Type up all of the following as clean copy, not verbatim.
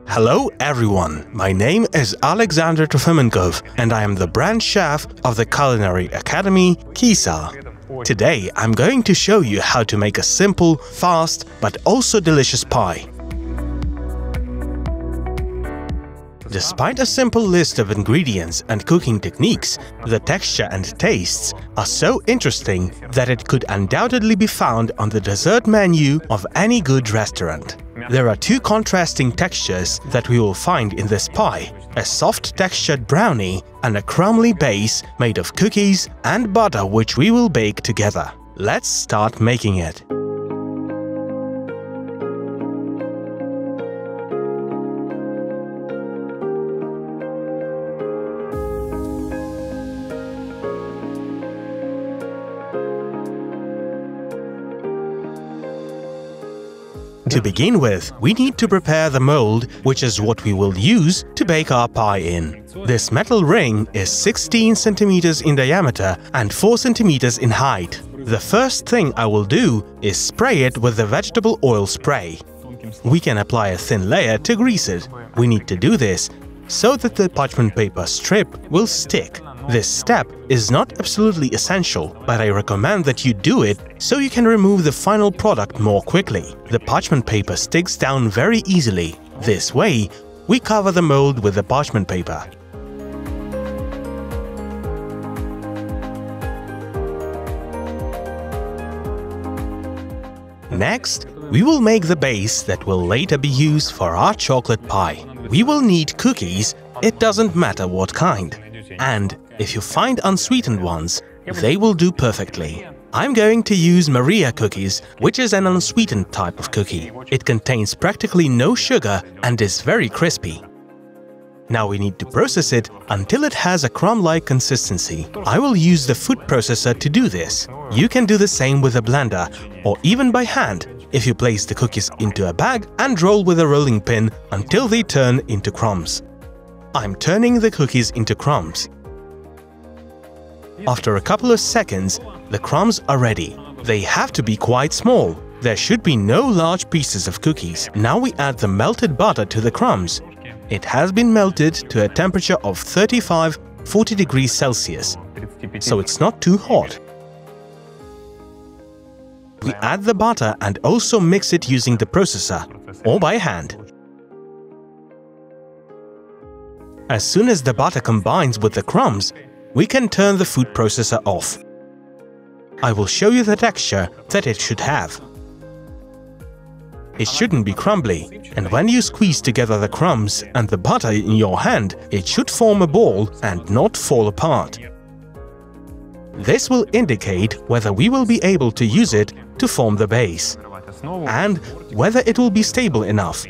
Hello everyone, my name is Aleksandr Trofimenkov and I am the brand chef of the Culinary Academy KICA. Today I'm going to show you how to make a simple, fast but also delicious pie. Despite a simple list of ingredients and cooking techniques, the texture and tastes are so interesting that it could undoubtedly be found on the dessert menu of any good restaurant. There are two contrasting textures that we will find in this pie: a soft textured brownie and a crumbly base made of cookies and butter, which we will bake together. Let's start making it. To begin with, we need to prepare the mold, which is what we will use to bake our pie in. This metal ring is 16 cm in diameter and 4 cm in height. The first thing I will do is spray it with the vegetable oil spray. We can apply a thin layer to grease it. We need to do this so that the parchment paper strip will stick. This step is not absolutely essential, but I recommend that you do it so you can remove the final product more quickly. The parchment paper sticks down very easily. This way, we cover the mold with the parchment paper. Next, we will make the base that will later be used for our chocolate pie. We will need cookies, it doesn't matter what kind. And if you find unsweetened ones, they will do perfectly. I'm going to use Maria cookies, which is an unsweetened type of cookie. It contains practically no sugar and is very crispy. Now we need to process it until it has a crumb-like consistency. I will use the food processor to do this. You can do the same with a blender or even by hand if you place the cookies into a bag and roll with a rolling pin until they turn into crumbs. I'm turning the cookies into crumbs. After a couple of seconds, the crumbs are ready. They have to be quite small. There should be no large pieces of cookies. Now we add the melted butter to the crumbs. It has been melted to a temperature of 35–40 degrees Celsius, so it's not too hot. We add the butter and also mix it using the processor or by hand. As soon as the butter combines with the crumbs, we can turn the food processor off. I will show you the texture that it should have. It shouldn't be crumbly, and when you squeeze together the crumbs and the butter in your hand, it should form a ball and not fall apart. This will indicate whether we will be able to use it to form the base, and whether it will be stable enough.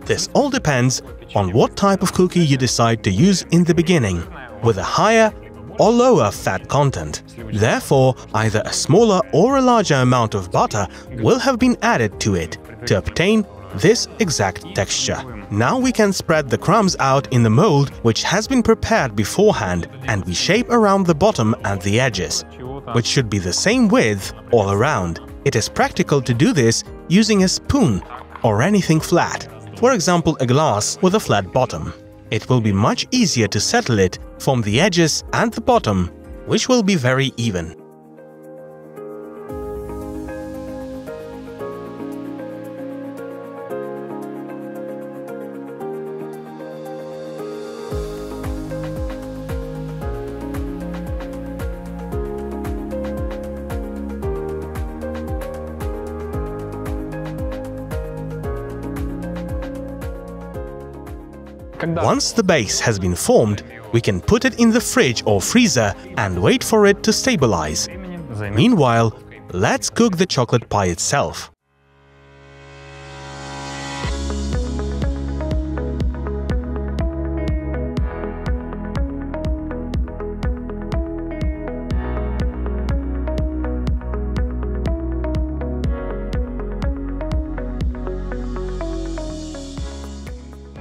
This all depends on what type of cookie you decide to use in the beginning, with a higher or lower fat content. Therefore, either a smaller or a larger amount of butter will have been added to it to obtain this exact texture. Now we can spread the crumbs out in the mold, which has been prepared beforehand, and we shape around the bottom and the edges, which should be the same width all around. It is practical to do this using a spoon or anything flat, for example a glass with a flat bottom. It will be much easier to settle it from the edges and the bottom, which will be very even. Once the base has been formed, we can put it in the fridge or freezer and wait for it to stabilize. Meanwhile, let's cook the chocolate pie itself.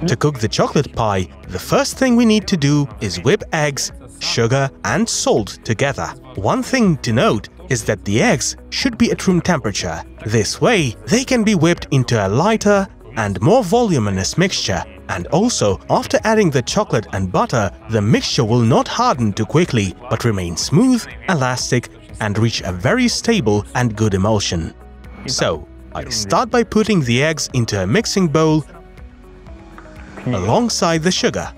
To cook the chocolate pie, the first thing we need to do is whip eggs, sugar and salt together. One thing to note is that the eggs should be at room temperature. This way, they can be whipped into a lighter and more voluminous mixture. And also, after adding the chocolate and butter, the mixture will not harden too quickly, but remain smooth, elastic, and reach a very stable and good emulsion. So, I start by putting the eggs into a mixing bowl alongside the sugar.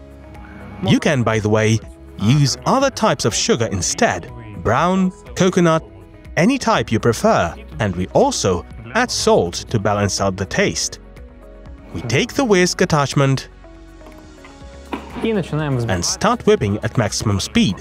You can, by the way, use other types of sugar instead, brown, coconut, any type you prefer, and we also add salt to balance out the taste. We take the whisk attachment and start whipping at maximum speed.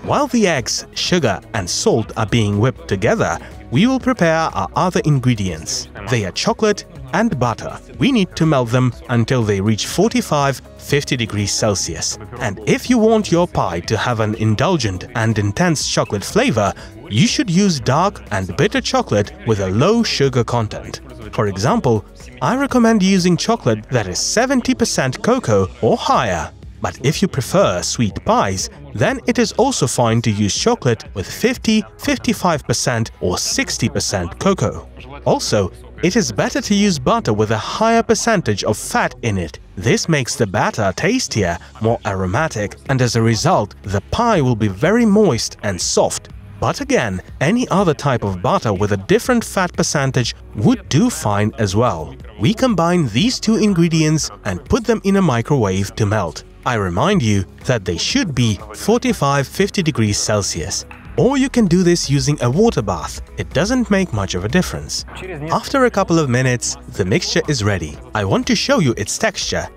While the eggs, sugar and salt are being whipped together, we will prepare our other ingredients. They are chocolate and butter. We need to melt them until they reach 45–50 degrees Celsius. And if you want your pie to have an indulgent and intense chocolate flavor, you should use dark and bitter chocolate with a low sugar content. For example, I recommend using chocolate that is 70% cocoa or higher. But if you prefer sweet pies, then it is also fine to use chocolate with 50, 55% or 60% cocoa. Also, it is better to use butter with a higher percentage of fat in it. This makes the batter tastier, more aromatic, and as a result, the pie will be very moist and soft. But again, any other type of butter with a different fat percentage would do fine as well. We combine these two ingredients and put them in a microwave to melt. I remind you that they should be 45–50 degrees Celsius. Or you can do this using a water bath. It doesn't make much of a difference. After a couple of minutes, the mixture is ready. I want to show you its texture.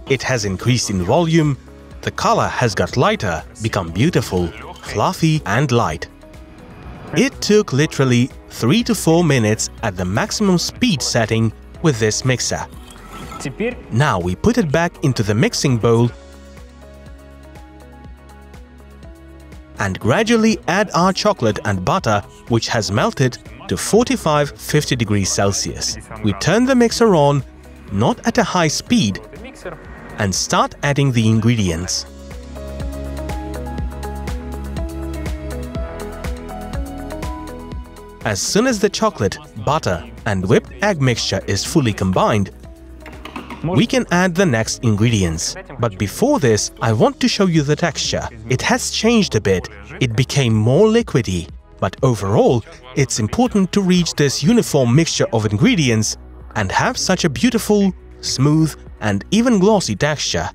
It has increased in volume. The color has got lighter, become beautiful, fluffy and light. It took literally 3 to 4 minutes at the maximum speed setting with this mixer. Now we put it back into the mixing bowl and gradually add our chocolate and butter, which has melted, to 45–50 degrees Celsius. We turn the mixer on, not at a high speed, and start adding the ingredients. As soon as the chocolate, butter and whipped egg mixture is fully combined, we can add the next ingredients. But before this, I want to show you the texture. It has changed a bit, it became more liquidy. But overall, it's important to reach this uniform mixture of ingredients and have such a beautiful, smooth and even glossy texture.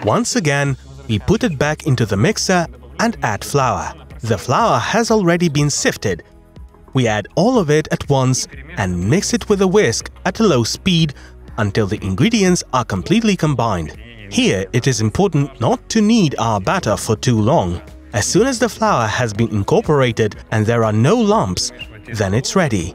Once again, we put it back into the mixer and add flour. The flour has already been sifted. We add all of it at once and mix it with a whisk at a low speed until the ingredients are completely combined. Here, it is important not to knead our batter for too long. As soon as the flour has been incorporated and there are no lumps, then it's ready.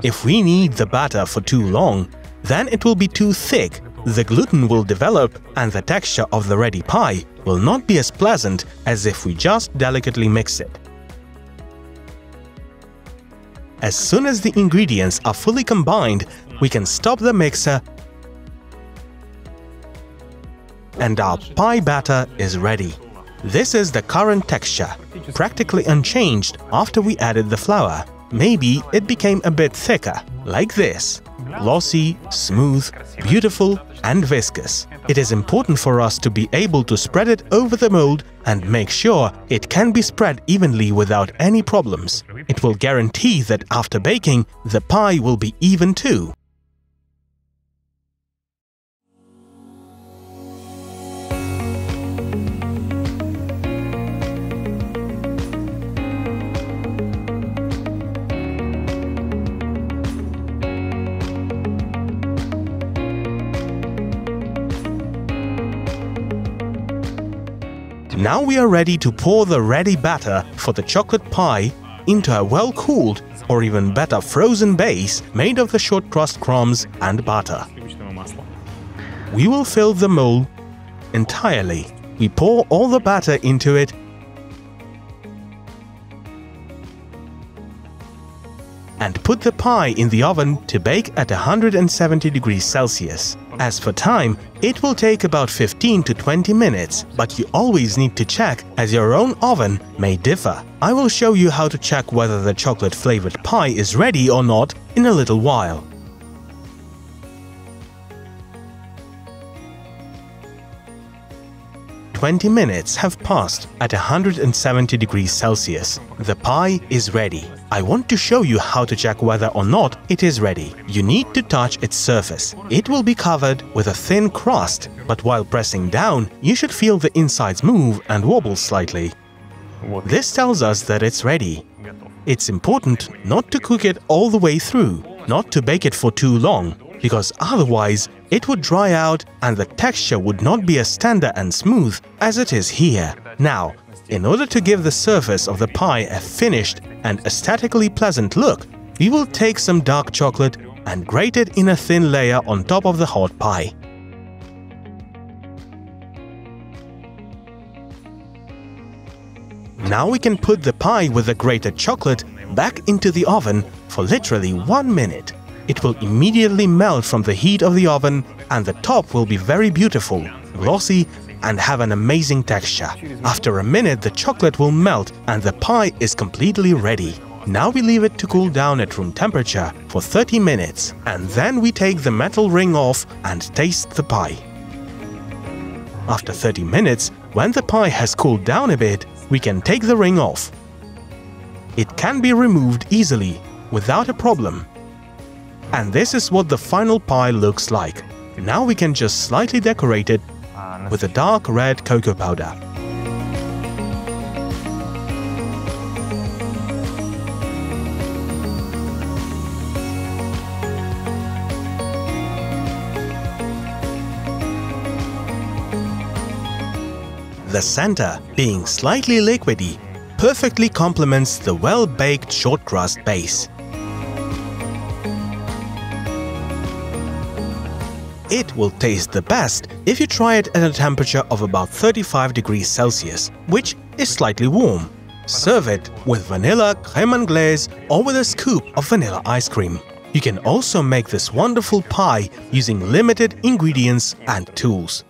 If we knead the batter for too long, then it will be too thick, the gluten will develop and the texture of the ready pie will not be as pleasant as if we just delicately mix it. As soon as the ingredients are fully combined, we can stop the mixer and our pie batter is ready. This is the current texture, practically unchanged after we added the flour. Maybe it became a bit thicker, like this. Glossy, smooth, beautiful and viscous. It is important for us to be able to spread it over the mold and make sure it can be spread evenly without any problems. It will guarantee that after baking, the pie will be even too. Now we are ready to pour the ready batter for the chocolate pie into a well-cooled or even better frozen base made of the short crust crumbs and butter. We will fill the mold entirely. We pour all the batter into it and put the pie in the oven to bake at 170 degrees Celsius. As for time, it will take about 15 to 20 minutes, but you always need to check as your own oven may differ. I will show you how to check whether the chocolate-flavored pie is ready or not in a little while. "20 minutes have passed at 170 degrees Celsius. The pie is ready. I want to show you how to check whether or not it is ready. You need to touch its surface. It will be covered with a thin crust, but while pressing down, you should feel the insides move and wobble slightly. This tells us that it's ready. It's important not to cook it all the way through, not to bake it for too long, because otherwise it would dry out and the texture would not be as tender and smooth as it is here. Now, in order to give the surface of the pie a finished and aesthetically pleasant look, we will take some dark chocolate and grate it in a thin layer on top of the hot pie. Now we can put the pie with the grated chocolate back into the oven for literally 1 minute. It will immediately melt from the heat of the oven and the top will be very beautiful, glossy and have an amazing texture. After a minute the chocolate will melt and the pie is completely ready. Now we leave it to cool down at room temperature for 30 minutes and then we take the metal ring off and taste the pie. After 30 minutes, when the pie has cooled down a bit, we can take the ring off. It can be removed easily, without a problem. And this is what the final pie looks like. Now we can just slightly decorate it with a dark red cocoa powder. The center, being slightly liquidy, perfectly complements the well-baked short crust base. It will taste the best if you try it at a temperature of about 35 degrees Celsius, which is slightly warm. Serve it with vanilla crème anglaise or with a scoop of vanilla ice cream. You can also make this wonderful pie using limited ingredients and tools.